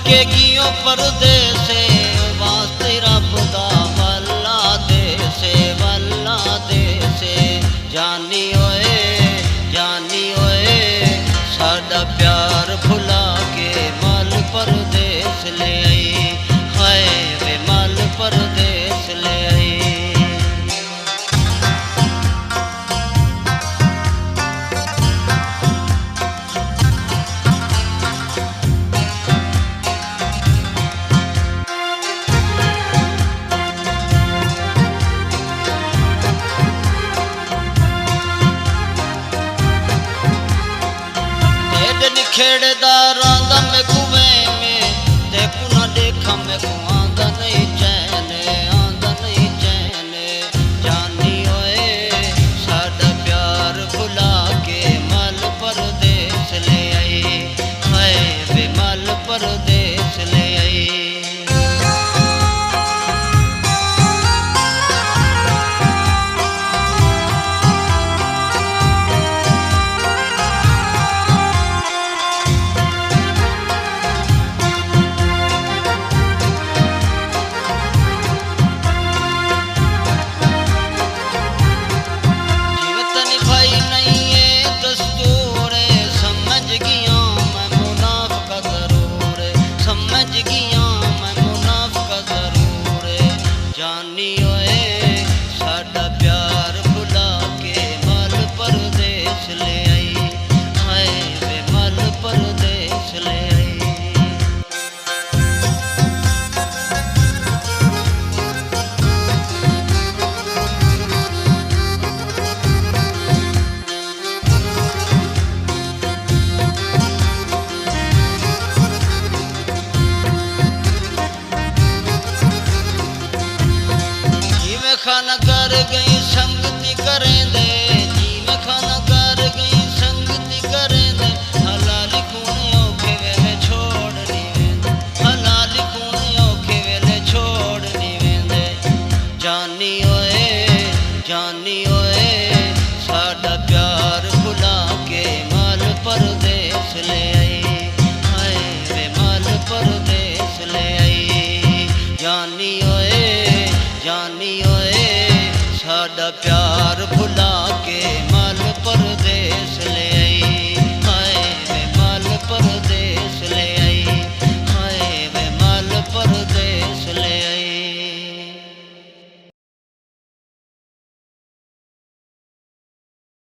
लुकेगियों परदेसे वास्ते रब दा वल्ला देसे जानी ओए साडा प्यार भुला के मल परदेस ले आई। हाय वे मल परदेस ले आई। खेड़दा रांदा में कुएं में देखू ना देखा मैं को आंदा नहीं चैन जानी ओए साडा प्यार भुला के मल परदेस ले आई। हाय वे मल परदेस ले आई। जानी ओए साडा प्यार भुला के मल परदेस ले आई। हाय वे मल परदेस ले आई। खाना कर गई संगति करें दे जी मैं खाना कर गई संगति करें दे। हलाली खूने औखे वेले छोड़नी वेंदे हलाली खूने औखे वेले छोड़नी वेंदे। जानी ओए साडा प्यार भुला के मल परदेस ले आई। हाय वे मल परदेस ले आई। जानी ओए साडा प्यार